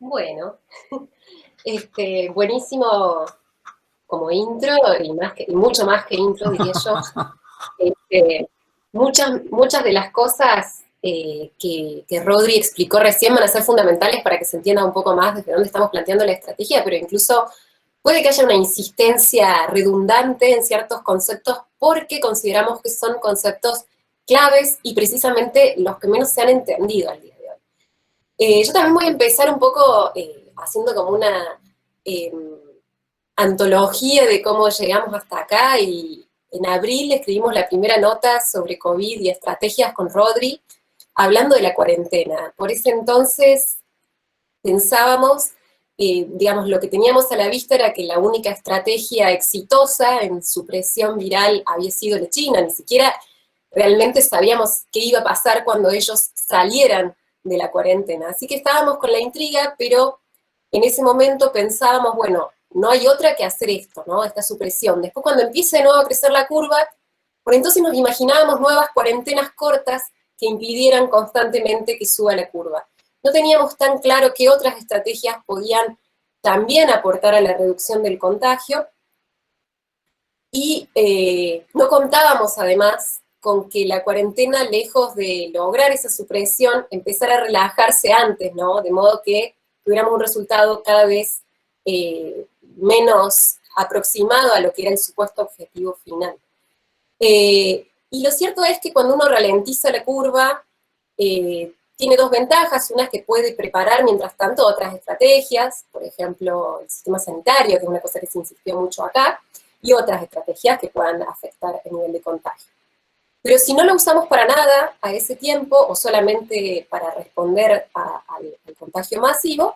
Bueno, buenísimo como intro y mucho más que intro, diría yo. Este, muchas de las cosas que Rodri explicó recién van a ser fundamentales para que se entienda un poco más desde dónde estamos planteando la estrategia, pero incluso puede que haya una insistencia redundante en ciertos conceptos porque consideramos que son conceptos claves y precisamente los que menos se han entendido al día de hoy. Yo también voy a empezar un poco haciendo como una eh, antología de cómo llegamos hasta acá y en abril escribimos la primera nota sobre COVID y estrategias con Rodri, hablando de la cuarentena. Por ese entonces pensábamos, digamos, lo que teníamos a la vista era que la única estrategia exitosa en supresión viral había sido la China, ni siquiera realmente sabíamos qué iba a pasar cuando ellos salieran de la cuarentena. Así que estábamos con la intriga, pero en ese momento pensábamos, bueno, no hay otra que hacer esto, ¿no? Esta supresión. Después cuando empiece de nuevo a crecer la curva, por entonces nos imaginábamos nuevas cuarentenas cortas que impidieran constantemente que suba la curva. No teníamos tan claro qué otras estrategias podían también aportar a la reducción del contagio y no contábamos además con que la cuarentena, lejos de lograr esa supresión, empezara a relajarse antes, ¿no? De modo que tuviéramos un resultado cada vez menos aproximado a lo que era el supuesto objetivo final. Y lo cierto es que cuando uno ralentiza la curva, tiene dos ventajas, una es que puede preparar mientras tanto otras estrategias, por ejemplo, el sistema sanitario, que es una cosa que se insistió mucho acá, y otras estrategias que puedan afectar el nivel de contagio. Pero si no lo usamos para nada a ese tiempo, o solamente para responder al contagio masivo,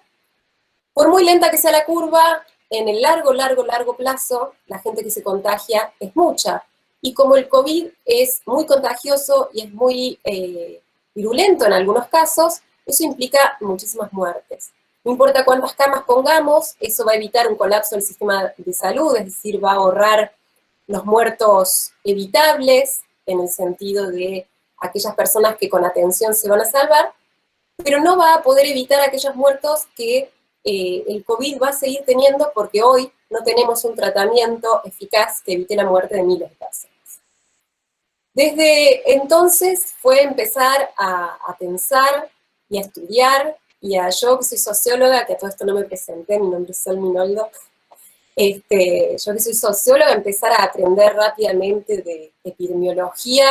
por muy lenta que sea la curva, en el largo plazo, la gente que se contagia es mucha. Y como el COVID es muy contagioso y es muy virulento en algunos casos, eso implica muchísimas muertes. No importa cuántas camas pongamos, eso va a evitar un colapso del sistema de salud, es decir, va a ahorrar los muertos evitables, en el sentido de aquellas personas que con atención se van a salvar, pero no va a poder evitar aquellos muertos que el COVID va a seguir teniendo porque hoy no tenemos un tratamiento eficaz que evite la muerte de miles de personas. Desde entonces fue empezar a pensar y a estudiar, yo que soy socióloga, que a todo esto no me presenté, mi nombre es Sol Minoldo, yo que soy socióloga, empezar a aprender rápidamente de epidemiología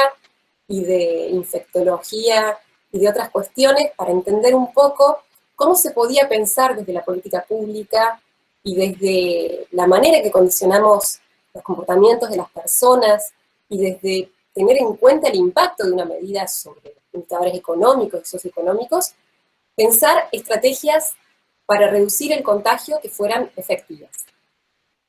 y de infectología y de otras cuestiones para entender un poco cómo se podía pensar desde la política pública y desde la manera que condicionamos los comportamientos de las personas y desde tener en cuenta el impacto de una medida sobre indicadores económicos y socioeconómicos, pensar estrategias para reducir el contagio que fueran efectivas.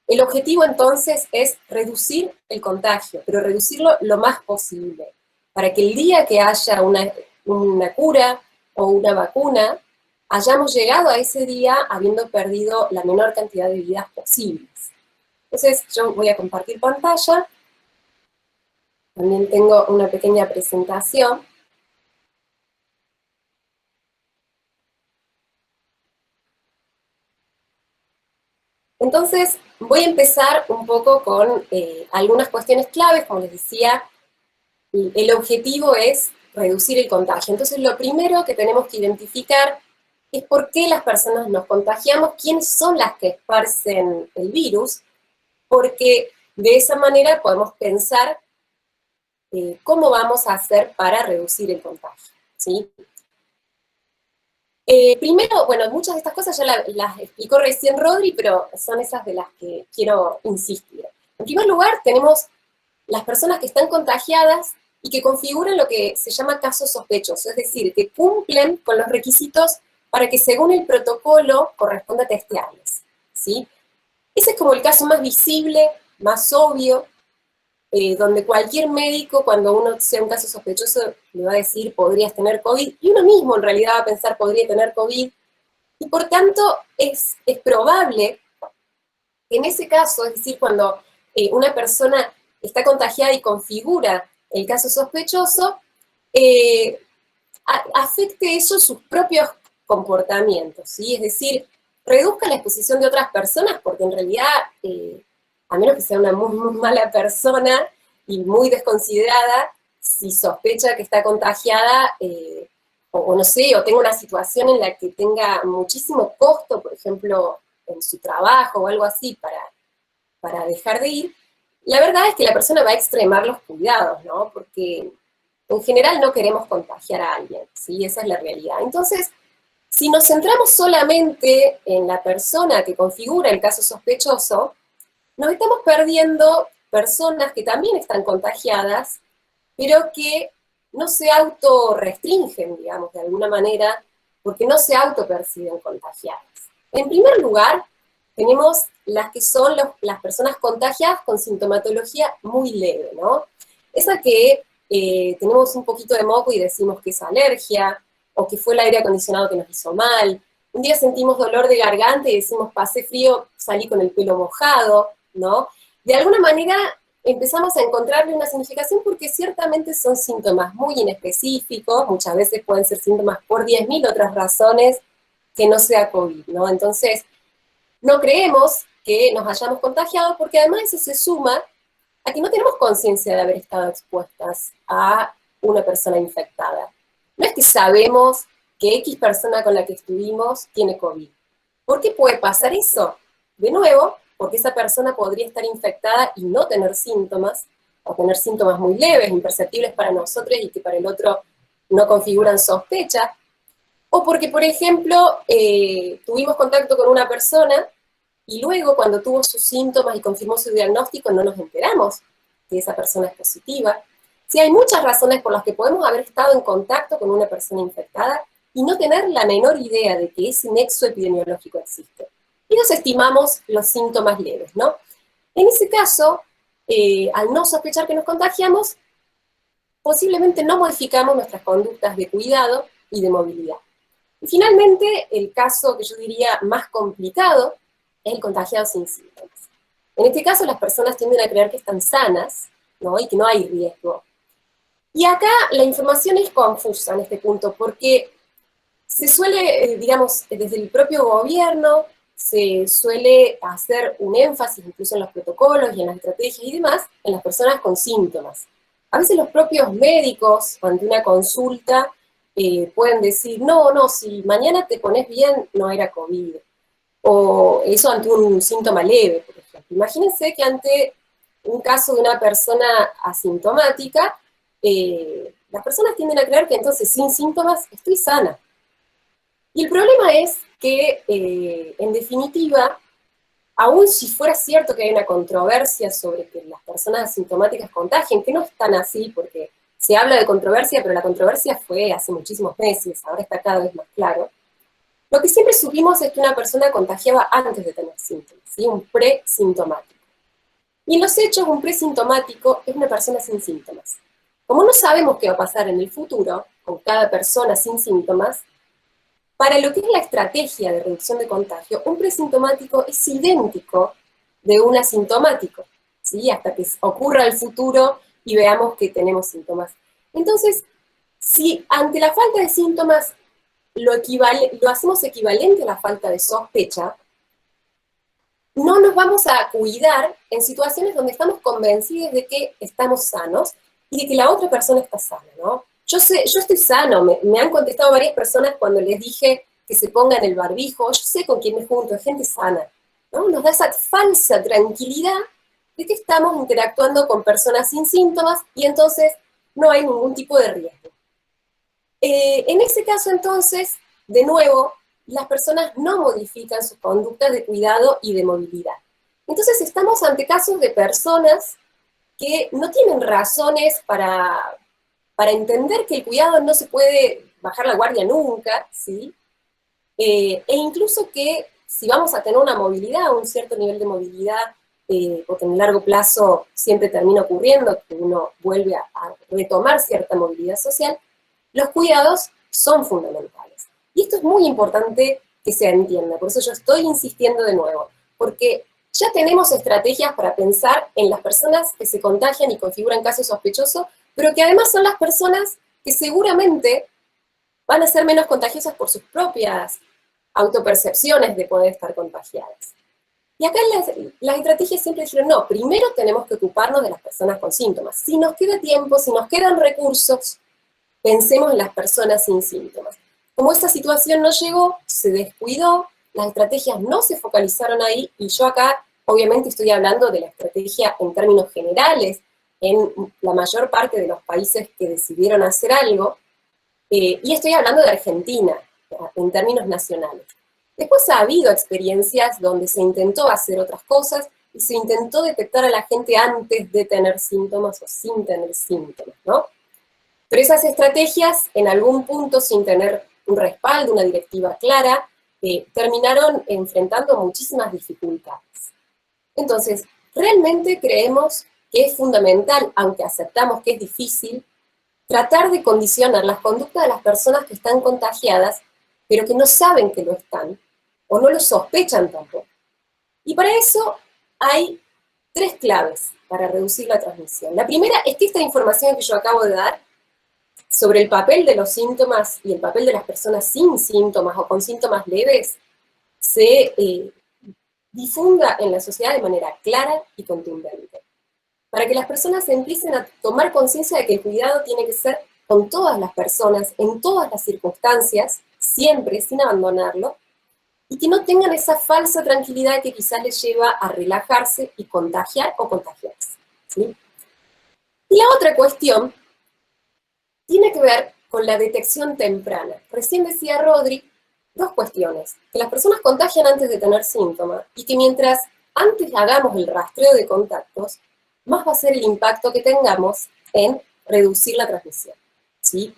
El objetivo entonces es reducir el contagio, pero reducirlo lo más posible, para que el día que haya una cura o una vacuna, hayamos llegado a ese día habiendo perdido la menor cantidad de vidas posibles. Entonces yo voy a compartir pantalla, también tengo una pequeña presentación. Entonces voy a empezar un poco con algunas cuestiones claves, como les decía, el objetivo es reducir el contagio. Entonces, lo primero que tenemos que identificar es por qué las personas nos contagiamos, quiénes son las que esparcen el virus, porque de esa manera podemos pensar cómo vamos a hacer para reducir el contagio, ¿sí? Primero, bueno, muchas de estas cosas ya las explicó recién Rodri, pero son esas de las que quiero insistir. En primer lugar, tenemos las personas que están contagiadas y que configuran lo que se llama casos sospechosos, es decir, que cumplen con los requisitos para que según el protocolo corresponda testearles, ¿sí? Ese es como el caso más visible, más obvio, donde cualquier médico, cuando uno sea un caso sospechoso, le va a decir, podrías tener COVID, y uno mismo en realidad va a pensar, podría tener COVID, y por tanto es probable que en ese caso, es decir, cuando una persona está contagiada y configura el caso sospechoso, afecte eso sus propios comportamientos, ¿sí? Es decir, reduzca la exposición de otras personas, porque en realidad, a menos que sea una muy, muy mala persona y muy desconsiderada, si sospecha que está contagiada, o no sé, o tenga una situación en la que tenga muchísimo costo, por ejemplo, en su trabajo o algo así, para dejar de ir, la verdad es que la persona va a extremar los cuidados, ¿no? Porque en general no queremos contagiar a alguien, ¿sí? Esa es la realidad. Entonces, si nos centramos solamente en la persona que configura el caso sospechoso, nos estamos perdiendo personas que también están contagiadas, pero que no se autorrestringen, digamos, de alguna manera, porque no se autoperciben contagiadas. En primer lugar, tenemos las que son las personas contagiadas con sintomatología muy leve, ¿no? Esa que tenemos un poquito de moco y decimos que es alergia, o que fue el aire acondicionado que nos hizo mal. Un día sentimos dolor de garganta y decimos, pasé frío, salí con el pelo mojado, ¿no? De alguna manera empezamos a encontrarle una significación porque ciertamente son síntomas muy inespecíficos, muchas veces pueden ser síntomas por 10.000 otras razones que no sea COVID, ¿no? Entonces, no creemos que nos hayamos contagiado porque además eso se suma a que no tenemos conciencia de haber estado expuestas a una persona infectada. No es que sabemos que X persona con la que estuvimos tiene COVID. ¿Por qué puede pasar eso? De nuevo, porque esa persona podría estar infectada y no tener síntomas, o tener síntomas muy leves, imperceptibles para nosotros y que para el otro no configuran sospecha, o porque, por ejemplo, tuvimos contacto con una persona y luego cuando tuvo sus síntomas y confirmó su diagnóstico no nos enteramos que esa persona es positiva. Sí, hay muchas razones por las que podemos haber estado en contacto con una persona infectada y no tener la menor idea de que ese nexo epidemiológico existe. Y nos estimamos los síntomas leves, ¿no? En ese caso, al no sospechar que nos contagiamos, posiblemente no modificamos nuestras conductas de cuidado y de movilidad. Y finalmente, el caso que yo diría más complicado es el contagiado sin síntomas. En este caso, las personas tienden a creer que están sanas, ¿no? Y que no hay riesgo. Y acá la información es confusa en este punto, porque se suele, digamos, desde el propio gobierno, se suele hacer un énfasis incluso en los protocolos y en las estrategias y demás, en las personas con síntomas. A veces los propios médicos, ante una consulta, pueden decir, no, no, si mañana te pones bien, no era COVID. O eso ante un síntoma leve, por ejemplo. Imagínense que ante un caso de una persona asintomática, las personas tienden a creer que entonces sin síntomas estoy sana. Y el problema es que, en definitiva, aun si fuera cierto que hay una controversia sobre que las personas asintomáticas contagien, que no es tan así, porque se habla de controversia, pero la controversia fue hace muchísimos meses, ahora está cada vez más claro. Lo que siempre supimos es que una persona contagiaba antes de tener síntomas, ¿sí? Un presintomático. Y en los hechos, un presintomático es una persona sin síntomas. Como no sabemos qué va a pasar en el futuro con cada persona sin síntomas, para lo que es la estrategia de reducción de contagio, un presintomático es idéntico de un asintomático, ¿sí? Hasta que ocurra el futuro y veamos que tenemos síntomas. Entonces, si ante la falta de síntomas lo hacemos equivalente a la falta de sospecha, no nos vamos a cuidar en situaciones donde estamos convencidos de que estamos sanos y de que la otra persona está sana, ¿no? Yo estoy sano, me han contestado varias personas cuando les dije que se pongan el barbijo, yo sé con quién me junto, es gente sana, ¿no? Nos da esa falsa tranquilidad de que estamos interactuando con personas sin síntomas y entonces no hay ningún tipo de riesgo. En ese caso, entonces, de nuevo, las personas no modifican sus conductas de cuidado y de movilidad. Entonces, estamos ante casos de personas que no tienen razones para entender que el cuidado no se puede bajar la guardia nunca, ¿sí? E incluso que si vamos a tener una movilidad, un cierto nivel de movilidad, porque en el largo plazo siempre termina ocurriendo que uno vuelve a retomar cierta movilidad social, los cuidados son fundamentales. Y esto es muy importante que se entienda, por eso yo estoy insistiendo de nuevo, porque ya tenemos estrategias para pensar en las personas que se contagian y configuran casos sospechosos, pero que además son las personas que seguramente van a ser menos contagiosas por sus propias autopercepciones de poder estar contagiadas. Y acá las estrategias siempre dijeron, no, primero tenemos que ocuparnos de las personas con síntomas. Si nos queda tiempo, si nos quedan recursos, pensemos en las personas sin síntomas. Como esta situación no llegó, se descuidó, las estrategias no se focalizaron ahí, y yo acá obviamente estoy hablando de la estrategia en términos generales, en la mayor parte de los países que decidieron hacer algo, y estoy hablando de Argentina, en términos nacionales. Después ha habido experiencias donde se intentó hacer otras cosas y se intentó detectar a la gente antes de tener síntomas o sin tener síntomas, ¿no? Pero esas estrategias, en algún punto, sin tener un respaldo, una directiva clara, terminaron enfrentando muchísimas dificultades. Entonces, realmente creemos que es fundamental, aunque aceptamos que es difícil, tratar de condicionar las conductas de las personas que están contagiadas, pero que no saben que lo están, o no lo sospechan tampoco. Y para eso hay 3 claves para reducir la transmisión. La primera es que esta información que yo acabo de dar sobre el papel de los síntomas y el papel de las personas sin síntomas o con síntomas leves se difunda en la sociedad de manera clara y contundente, para que las personas empiecen a tomar conciencia de que el cuidado tiene que ser con todas las personas, en todas las circunstancias, siempre, sin abandonarlo, y que no tengan esa falsa tranquilidad que quizás les lleva a relajarse y contagiar o contagiarse, ¿sí? Y la otra cuestión tiene que ver con la detección temprana. Recién decía Rodri 2 cuestiones: que las personas contagian antes de tener síntomas, y que mientras antes hagamos el rastreo de contactos, más va a ser el impacto que tengamos en reducir la transmisión, ¿sí?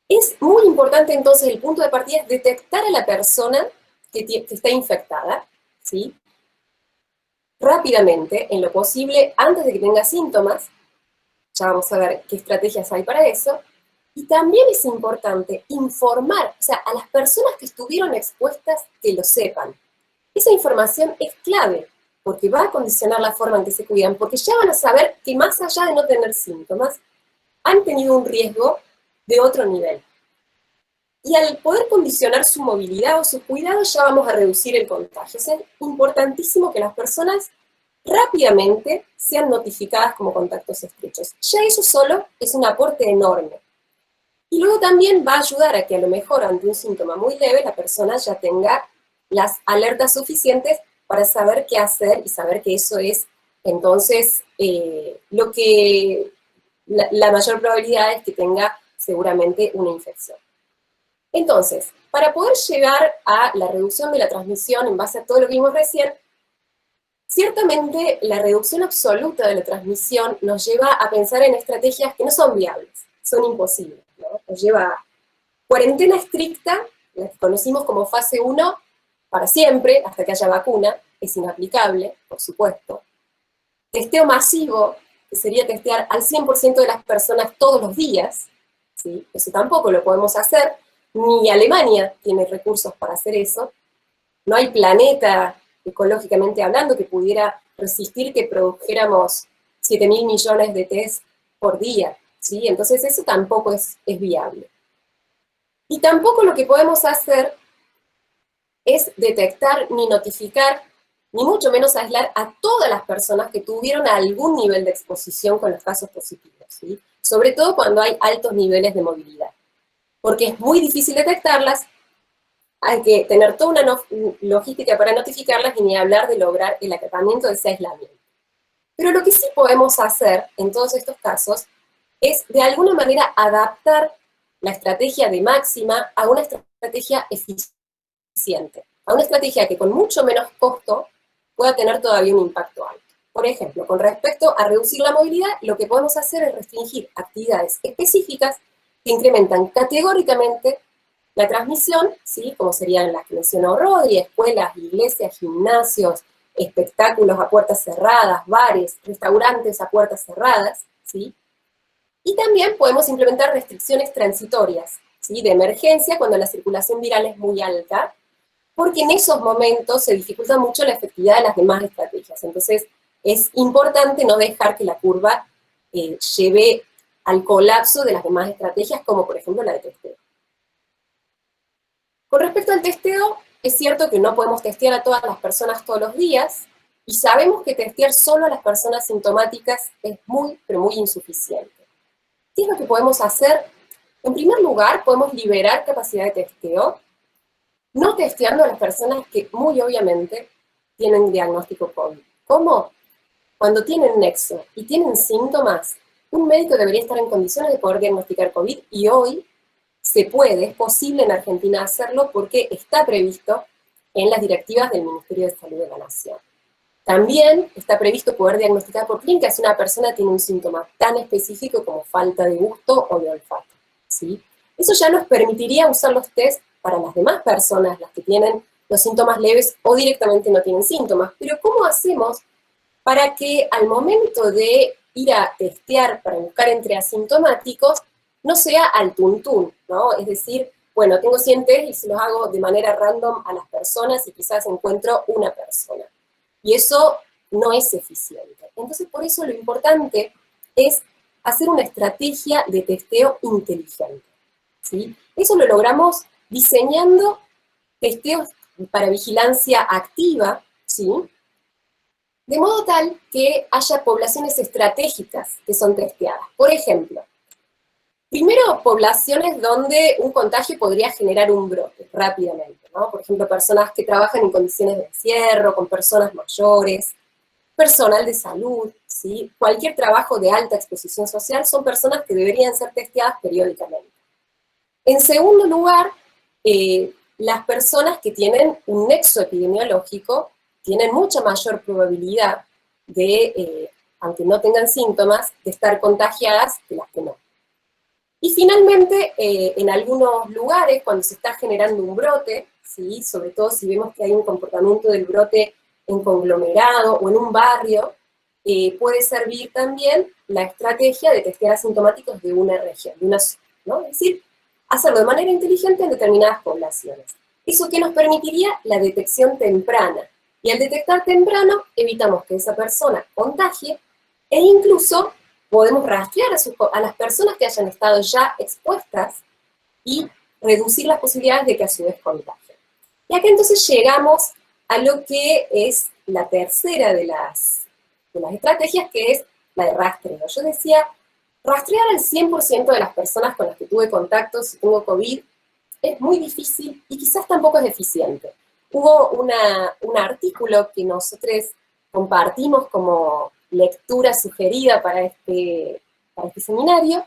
Es muy importante entonces, el punto de partida es detectar a la persona que está infectada, ¿sí? Rápidamente, en lo posible, antes de que tenga síntomas. Ya vamos a ver qué estrategias hay para eso. Y también es importante informar, o sea, a las personas que estuvieron expuestas, que lo sepan. Esa información es clave, porque va a condicionar la forma en que se cuidan, porque ya van a saber que más allá de no tener síntomas, han tenido un riesgo de otro nivel. Y al poder condicionar su movilidad o su cuidado, ya vamos a reducir el contagio. O sea, es importantísimo que las personas rápidamente sean notificadas como contactos estrechos. Ya eso solo es un aporte enorme. Y luego también va a ayudar a que a lo mejor ante un síntoma muy leve la persona ya tenga las alertas suficientes para saber qué hacer y saber que eso es entonces lo que la mayor probabilidad es que tenga seguramente una infección. Entonces, para poder llegar a la reducción de la transmisión en base a todo lo que vimos recién, ciertamente la reducción absoluta de la transmisión nos lleva a pensar en estrategias que no son viables, son imposibles, ¿no? Nos lleva a cuarentena estricta, la que conocimos como fase 1, para siempre, hasta que haya vacuna, es inaplicable, por supuesto. Testeo masivo, que sería testear al 100% de las personas todos los días, ¿sí? Eso tampoco lo podemos hacer, ni Alemania tiene recursos para hacer eso. No hay planeta, ecológicamente hablando, que pudiera resistir que produjéramos 7.000 millones de test por día, ¿sí? Entonces eso tampoco es viable. Y tampoco lo que podemos hacer es detectar ni notificar, ni mucho menos aislar a todas las personas que tuvieron algún nivel de exposición con los casos positivos, ¿sí? Sobre todo cuando hay altos niveles de movilidad, porque es muy difícil detectarlas, hay que tener toda una logística para notificarlas y ni hablar de lograr el acatamiento de ese aislamiento. Pero lo que sí podemos hacer en todos estos casos es de alguna manera adaptar la estrategia de máxima a una estrategia eficiente, a una estrategia que con mucho menos costo pueda tener todavía un impacto alto. Por ejemplo, con respecto a reducir la movilidad, lo que podemos hacer es restringir actividades específicas que incrementan categóricamente la transmisión, ¿sí? Como serían las que mencionó Rodri: escuelas, iglesias, gimnasios, espectáculos a puertas cerradas, bares, restaurantes a puertas cerradas, ¿sí? Y también podemos implementar restricciones transitorias, ¿sí? De emergencia cuando la circulación viral es muy alta, porque en esos momentos se dificulta mucho la efectividad de las demás estrategias. Entonces, es importante no dejar que la curva lleve al colapso de las demás estrategias, como por ejemplo la de testeo. Con respecto al testeo, es cierto que no podemos testear a todas las personas todos los días, y sabemos que testear solo a las personas sintomáticas es muy, pero muy insuficiente. ¿Qué es lo que podemos hacer? En primer lugar, podemos liberar capacidad de testeo, no testeando a las personas que muy obviamente tienen diagnóstico COVID. ¿Cómo? Cuando tienen nexo y tienen síntomas, un médico debería estar en condiciones de poder diagnosticar COVID, y hoy se puede, es posible en Argentina hacerlo porque está previsto en las directivas del Ministerio de Salud de la Nación. También está previsto poder diagnosticar por clínica si una persona tiene un síntoma tan específico como falta de gusto o de olfato, ¿sí? Eso ya nos permitiría usar los test para las demás personas, las que tienen los síntomas leves o directamente no tienen síntomas. Pero ¿cómo hacemos para que al momento de ir a testear para buscar entre asintomáticos no sea al tuntún, ¿no? Es decir, bueno, tengo 100 test y se los hago de manera random a las personas y quizás encuentro una persona. Y eso no es eficiente. Entonces, por eso lo importante es hacer una estrategia de testeo inteligente, ¿sí? Eso lo logramos diseñando testeos para vigilancia activa, ¿sí? De modo tal que haya poblaciones estratégicas que son testeadas. Por ejemplo, primero, poblaciones donde un contagio podría generar un brote rápidamente, ¿no? Por ejemplo, personas que trabajan en condiciones de encierro, con personas mayores, personal de salud, ¿sí? Cualquier trabajo de alta exposición social son personas que deberían ser testeadas periódicamente. En segundo lugar, las personas que tienen un nexo epidemiológico tienen mucha mayor probabilidad de, aunque no tengan síntomas, de estar contagiadas que las que no. Y finalmente, en algunos lugares, cuando se está generando un brote, ¿sí? Sobre todo si vemos que hay un comportamiento del brote en conglomerado o en un barrio, puede servir también la estrategia de testear asintomáticos de una región, de una zona, ¿no? Es decir, hacerlo de manera inteligente en determinadas poblaciones. ¿Eso qué nos permitiría? La detección temprana. Y al detectar temprano, evitamos que esa persona contagie e incluso podemos rastrear a las personas que hayan estado ya expuestas y reducir las posibilidades de que a su vez contagien. Y acá entonces llegamos a lo que es la tercera de las estrategias, que es la de rastreo. Yo decía, rastrear al 100% de las personas con las que tuve contacto si tengo COVID es muy difícil y quizás tampoco es eficiente. Hubo un artículo que nosotros compartimos como lectura sugerida para este seminario,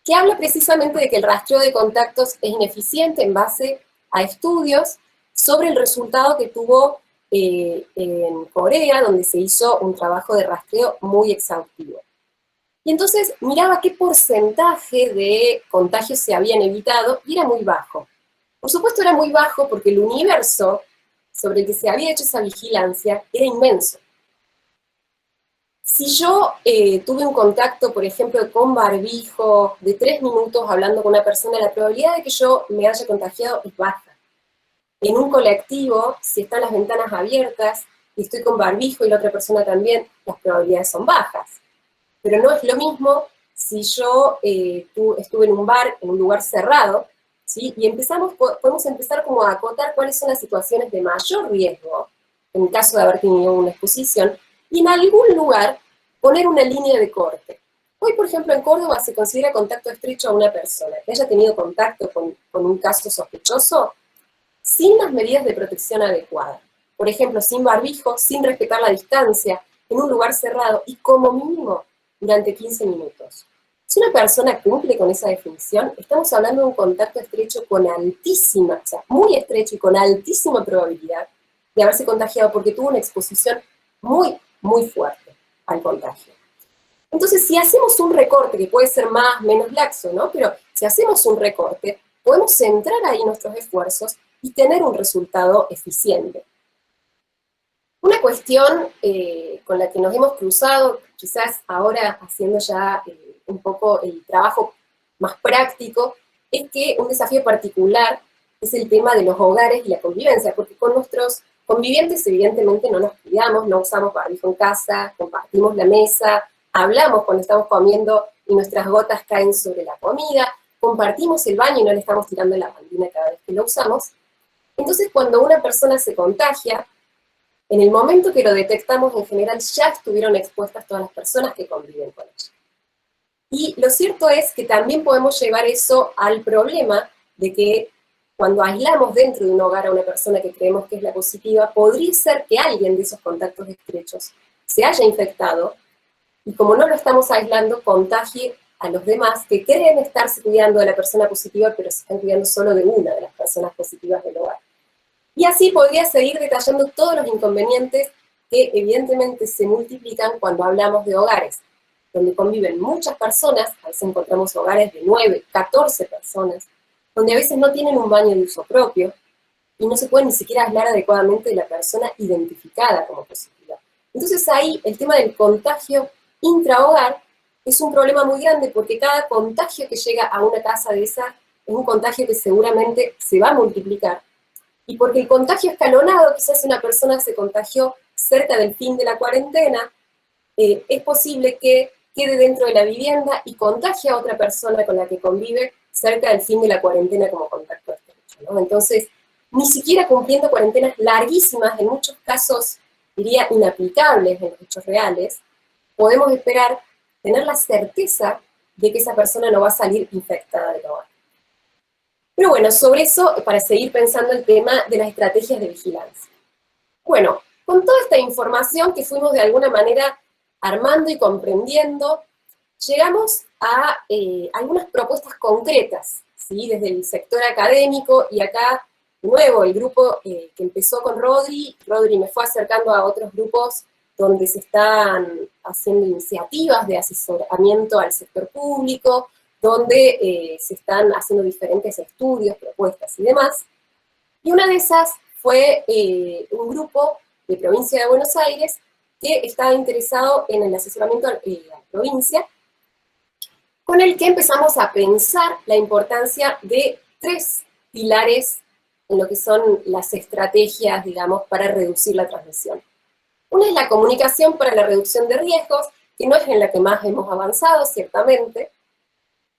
que habla precisamente de que el rastreo de contactos es ineficiente en base a estudios sobre el resultado que tuvo en Corea, donde se hizo un trabajo de rastreo muy exhaustivo. Y entonces miraba qué porcentaje de contagios se habían evitado, y era muy bajo. Por supuesto era muy bajo porque el universo sobre el que se había hecho esa vigilancia era inmenso. Si yo tuve un contacto, por ejemplo, con barbijo, de 3 minutos hablando con una persona, la probabilidad de que yo me haya contagiado es baja. En un colectivo, si están las ventanas abiertas y estoy con barbijo y la otra persona también, las probabilidades son bajas. Pero no es lo mismo si yo estuve en un bar, en un lugar cerrado, ¿sí? Y podemos empezar como a acotar cuáles son las situaciones de mayor riesgo, en caso de haber tenido una exposición, y en algún lugar poner una línea de corte. Hoy, por ejemplo, en Córdoba se considera contacto estrecho a una persona que haya tenido contacto con un caso sospechoso sin las medidas de protección adecuadas. Por ejemplo, sin barbijo, sin respetar la distancia, en un lugar cerrado y como mínimo durante 15 minutos. Si una persona cumple con esa definición, estamos hablando de un contacto estrecho con altísima, o sea, muy estrecho y con altísima probabilidad de haberse contagiado porque tuvo una exposición muy, muy fuerte al contagio. Entonces, si hacemos un recorte, que puede ser más, menos laxo, ¿no? Pero si hacemos un recorte, podemos centrar ahí nuestros esfuerzos y tener un resultado eficiente. Una cuestión con la que nos hemos cruzado, quizás ahora haciendo ya un poco el trabajo más práctico, es que un desafío particular es el tema de los hogares y la convivencia, porque con nuestros convivientes evidentemente no nos cuidamos, no usamos barbijo en casa, compartimos la mesa, hablamos cuando estamos comiendo y nuestras gotas caen sobre la comida, compartimos el baño y no le estamos tirando la bandina cada vez que lo usamos, Entonces, cuando una persona se contagia, en el momento que lo detectamos, en general ya estuvieron expuestas todas las personas que conviven con ella. Y lo cierto es que también podemos llevar eso al problema de que cuando aislamos dentro de un hogar a una persona que creemos que es la positiva, podría ser que alguien de esos contactos estrechos se haya infectado y como no lo estamos aislando, contagie a los demás que creen estarse cuidando de la persona positiva, pero se están cuidando solo de una de las personas positivas del hogar. Y así podría seguir detallando todos los inconvenientes que evidentemente se multiplican cuando hablamos de hogares, donde conviven muchas personas, a veces encontramos hogares de 9, 14 personas, donde a veces no tienen un baño de uso propio y no se puede ni siquiera hablar adecuadamente de la persona identificada como positiva. Entonces ahí el tema del contagio intrahogar es un problema muy grande porque cada contagio que llega a una casa de esa es un contagio que seguramente se va a multiplicar. Y porque el contagio escalonado, quizás una persona se contagió cerca del fin de la cuarentena, es posible que quede dentro de la vivienda y contagie a otra persona con la que convive cerca del fin de la cuarentena como contacto estrecho, ¿no? Entonces, ni siquiera cumpliendo cuarentenas larguísimas, en muchos casos, diría, inaplicables en los hechos reales, podemos esperar tener la certeza de que esa persona no va a salir infectada de hogar. Pero bueno, sobre eso, para seguir pensando el tema de las estrategias de vigilancia. Bueno, con toda esta información que fuimos de alguna manera armando y comprendiendo, llegamos a algunas propuestas concretas, ¿sí? Desde el sector académico, y acá, de nuevo, el grupo que empezó con Rodri me fue acercando a otros grupos donde se están haciendo iniciativas de asesoramiento al sector público, donde se están haciendo diferentes estudios, propuestas y demás. Y una de esas fue un grupo de provincia de Buenos Aires que estaba interesado en el asesoramiento a la provincia, con el que empezamos a pensar la importancia de 3 pilares en lo que son las estrategias, digamos, para reducir la transmisión. Una es la comunicación para la reducción de riesgos, que no es en la que más hemos avanzado, ciertamente.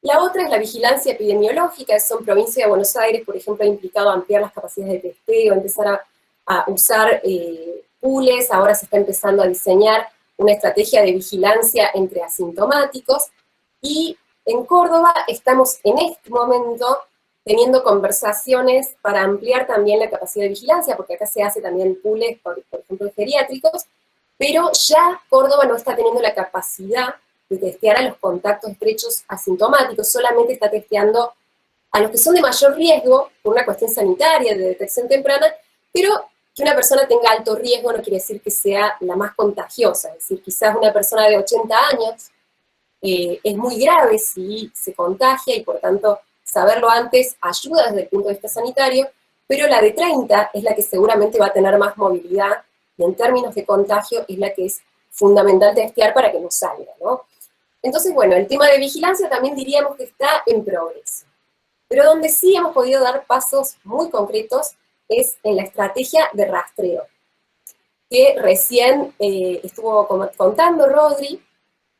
La otra es la vigilancia epidemiológica, eso en provincia de Buenos Aires, por ejemplo, ha implicado ampliar las capacidades de testeo, empezar a usar pools, ahora se está empezando a diseñar una estrategia de vigilancia entre asintomáticos, y en Córdoba estamos en este momento teniendo conversaciones para ampliar también la capacidad de vigilancia, porque acá se hace también pools, por ejemplo, geriátricos, pero ya Córdoba no está teniendo la capacidad de testear a los contactos estrechos asintomáticos, solamente está testeando a los que son de mayor riesgo, por una cuestión sanitaria, de detección temprana, pero que una persona tenga alto riesgo no quiere decir que sea la más contagiosa, es decir, quizás una persona de 80 años es muy grave si se contagia y por tanto saberlo antes ayuda desde el punto de vista sanitario, pero la de 30 es la que seguramente va a tener más movilidad y en términos de contagio es la que es fundamental testear para que no salga, ¿no? Entonces, bueno, el tema de vigilancia también diríamos que está en progreso. Pero donde sí hemos podido dar pasos muy concretos es en la estrategia de rastreo, que recién estuvo contando Rodri,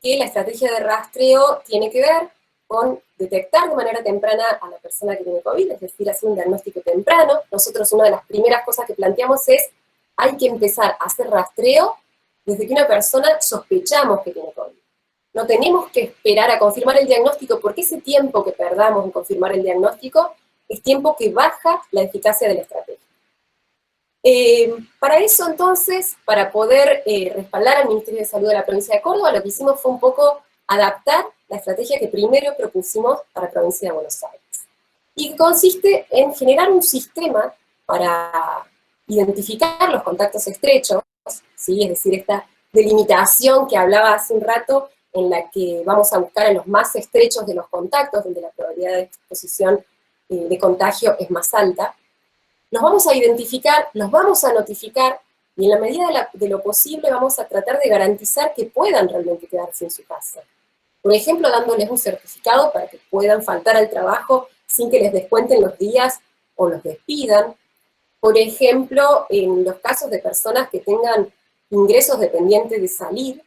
que la estrategia de rastreo tiene que ver con detectar de manera temprana a la persona que tiene COVID, es decir, hacer un diagnóstico temprano. Nosotros una de las primeras cosas que planteamos es, hay que empezar a hacer rastreo desde que una persona sospechamos que tiene COVID. No tenemos que esperar a confirmar el diagnóstico, porque ese tiempo que perdamos en confirmar el diagnóstico es tiempo que baja la eficacia de la estrategia. Para eso, entonces, para poder respaldar al Ministerio de Salud de la provincia de Córdoba, lo que hicimos fue un poco adaptar la estrategia que primero propusimos para la provincia de Buenos Aires. Y consiste en generar un sistema para identificar los contactos estrechos, ¿sí? Es decir, esta delimitación que hablaba hace un rato, en la que vamos a buscar a los más estrechos de los contactos, donde la probabilidad de exposición de contagio es más alta. Los vamos a identificar, los vamos a notificar, y en la medida de lo posible vamos a tratar de garantizar que puedan realmente quedarse en su casa. Por ejemplo, dándoles un certificado para que puedan faltar al trabajo sin que les descuenten los días o los despidan. Por ejemplo, en los casos de personas que tengan ingresos dependientes de salir,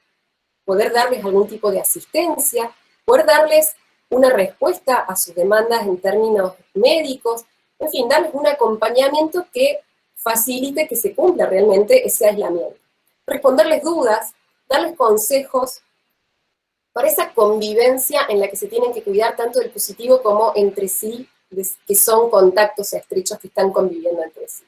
poder darles algún tipo de asistencia, poder darles una respuesta a sus demandas en términos médicos, en fin, darles un acompañamiento que facilite que se cumpla realmente ese aislamiento. Responderles dudas, darles consejos para esa convivencia en la que se tienen que cuidar tanto del positivo como entre sí, que son contactos estrechos que están conviviendo entre sí.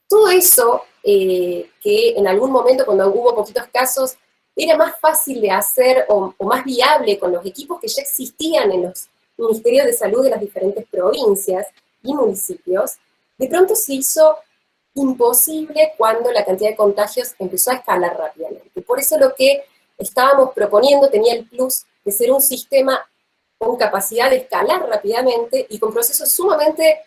Todo eso, que en algún momento cuando hubo poquitos casos, era más fácil de hacer o más viable con los equipos que ya existían en los ministerios de salud de las diferentes provincias y municipios, de pronto se hizo imposible cuando la cantidad de contagios empezó a escalar rápidamente. Por eso lo que estábamos proponiendo tenía el plus de ser un sistema con capacidad de escalar rápidamente y con procesos sumamente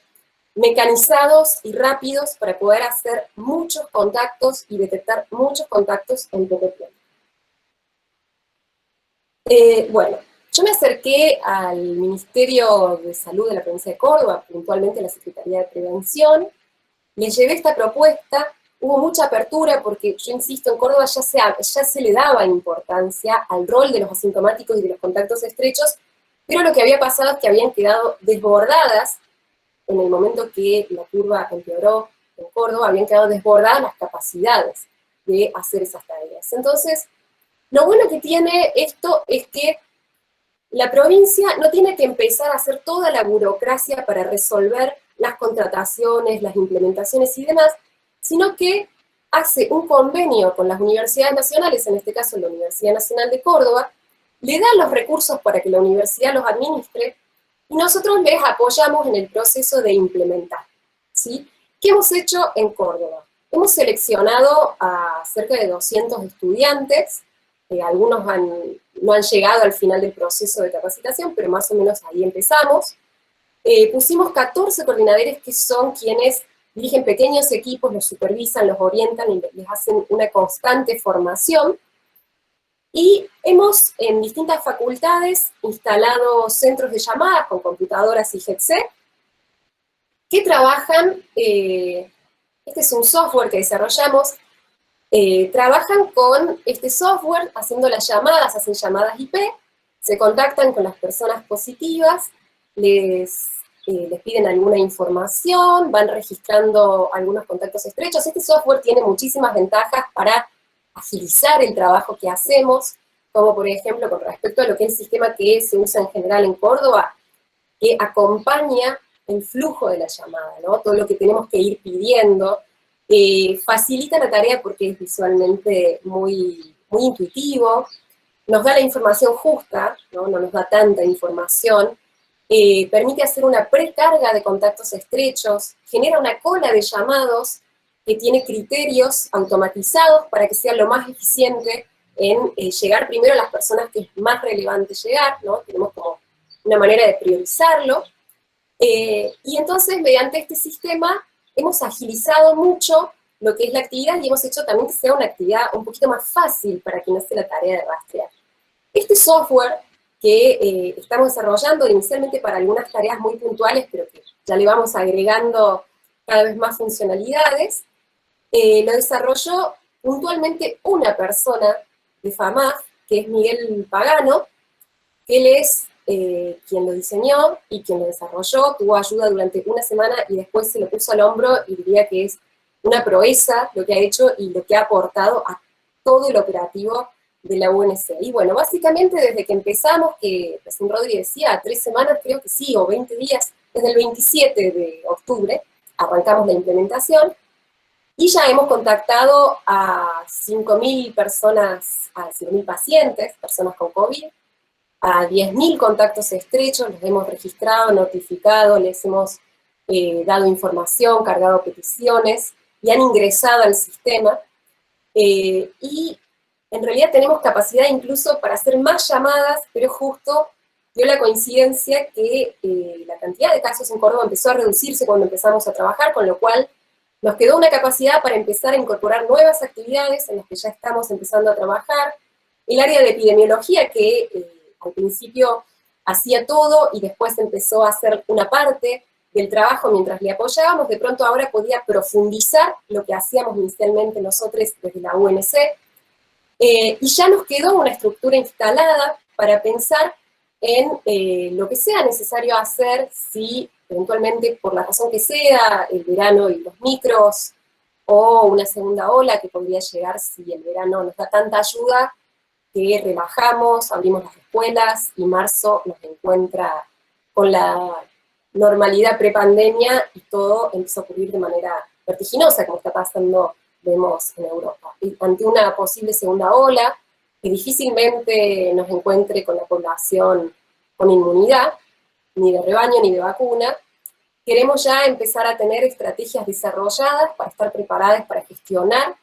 mecanizados y rápidos para poder hacer muchos contactos y detectar muchos contactos en poco tiempo. Bueno, yo me acerqué al Ministerio de Salud de la provincia de Córdoba, puntualmente a la Secretaría de Prevención, les llevé esta propuesta, hubo mucha apertura porque, yo insisto, en Córdoba ya se le daba importancia al rol de los asintomáticos y de los contactos estrechos, pero lo que había pasado es que habían quedado desbordadas en el momento que la curva empeoró en Córdoba, habían quedado desbordadas las capacidades de hacer esas tareas. Entonces, lo bueno que tiene esto es que la provincia no tiene que empezar a hacer toda la burocracia para resolver las contrataciones, las implementaciones y demás, sino que hace un convenio con las universidades nacionales, en este caso la Universidad Nacional de Córdoba, le da los recursos para que la universidad los administre, y nosotros les apoyamos en el proceso de implementar, ¿sí? ¿Qué hemos hecho en Córdoba? Hemos seleccionado a cerca de 200 estudiantes, algunos no han llegado al final del proceso de capacitación, pero más o menos ahí empezamos. Pusimos 14 coordinadores que son quienes dirigen pequeños equipos, los supervisan, los orientan y les hacen una constante formación. Y hemos, en distintas facultades, instalado centros de llamadas con computadoras y headset, que trabajan, este es un software que desarrollamos, trabajan con este software haciendo las llamadas, hacen llamadas IP, se contactan con las personas positivas, les piden alguna información, van registrando algunos contactos estrechos. Este software tiene muchísimas ventajas para agilizar el trabajo que hacemos, como por ejemplo con respecto a lo que es el sistema que se usa en general en Córdoba, que acompaña el flujo de la llamada, ¿no? Todo lo que tenemos que ir pidiendo, facilita la tarea porque es visualmente muy, muy intuitivo, nos da la información justa, ¿no? No nos da tanta información, permite hacer una precarga de contactos estrechos, genera una cola de llamados que tiene criterios automatizados para que sea lo más eficiente en llegar primero a las personas que es más relevante llegar, ¿no? Tenemos como una manera de priorizarlo, y entonces mediante este sistema hemos agilizado mucho lo que es la actividad y hemos hecho también que sea una actividad un poquito más fácil para quien hace la tarea de rastrear. Este software que estamos desarrollando inicialmente para algunas tareas muy puntuales, pero que ya le vamos agregando cada vez más funcionalidades, lo desarrolló puntualmente una persona de FAMAF, que es Miguel Pagano, que él es quien lo diseñó y quien lo desarrolló, tuvo ayuda durante una semana y después se lo puso al hombro y diría que es una proeza lo que ha hecho y lo que ha aportado a todo el operativo de la UNC. Y bueno, básicamente desde que empezamos, que recién Rodri decía, 3 semanas creo que sí, o 20 días, desde el 27 de octubre arrancamos la implementación, y ya hemos contactado a 5.000 personas, a 5.000 pacientes, personas con COVID, a 10.000 contactos estrechos, los hemos registrado, notificado, les hemos dado información, cargado peticiones, y han ingresado al sistema, y en realidad tenemos capacidad incluso para hacer más llamadas, pero justo dio la coincidencia que la cantidad de casos en Córdoba empezó a reducirse cuando empezamos a trabajar, con lo cual nos quedó una capacidad para empezar a incorporar nuevas actividades en las que ya estamos empezando a trabajar. El área de epidemiología, que al principio hacía todo y después empezó a hacer una parte del trabajo mientras le apoyábamos, de pronto ahora podía profundizar lo que hacíamos inicialmente nosotros desde la UNC, y ya nos quedó una estructura instalada para pensar en lo que sea necesario hacer si eventualmente, por la razón que sea, el verano y los micros, o una segunda ola que podría llegar si el verano nos da tanta ayuda que relajamos, abrimos las escuelas y marzo nos encuentra con la normalidad prepandemia y todo empieza a ocurrir de manera vertiginosa, como está pasando, vemos, en Europa. Y ante una posible segunda ola, que difícilmente nos encuentre con la población con inmunidad, ni de rebaño ni de vacuna, queremos ya empezar a tener estrategias desarrolladas para estar preparadas para gestionar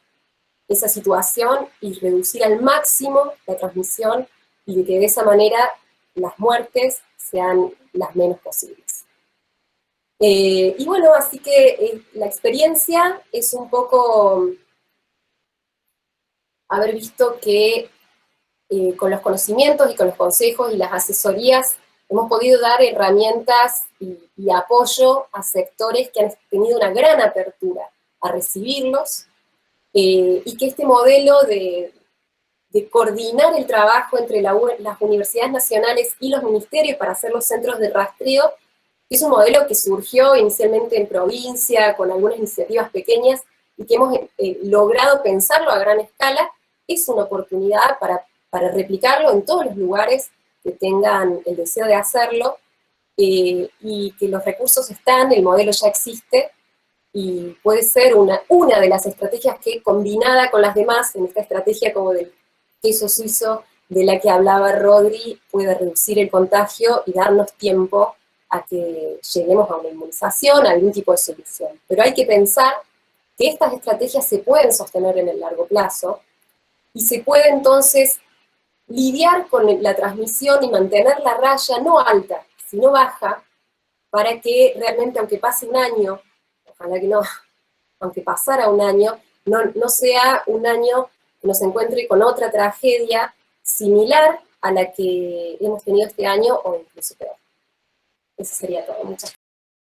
esa situación y reducir al máximo la transmisión y de que de esa manera las muertes sean las menos posibles. Y bueno, así que la experiencia es un poco haber visto que con los conocimientos y con los consejos y las asesorías hemos podido dar herramientas y apoyo a sectores que han tenido una gran apertura a recibirlos, y que este modelo de coordinar el trabajo entre las universidades nacionales y los ministerios para hacer los centros de rastreo, es un modelo que surgió inicialmente en provincia, con algunas iniciativas pequeñas, y que hemos logrado pensarlo a gran escala. Es una oportunidad para replicarlo en todos los lugares que tengan el deseo de hacerlo, y que los recursos están, el modelo ya existe, y puede ser una de las estrategias que, combinada con las demás, en esta estrategia como del queso suizo de la que hablaba Rodri, puede reducir el contagio y darnos tiempo a que lleguemos a una inmunización, a algún tipo de solución. Pero hay que pensar que estas estrategias se pueden sostener en el largo plazo y se puede entonces lidiar con la transmisión y mantener la raya no alta, sino baja, para que realmente, aunque pase un año, ojalá que no, aunque pasara un año, no sea un año que nos encuentre con otra tragedia similar a la que hemos tenido este año o incluso peor. Eso sería todo. Muchas gracias.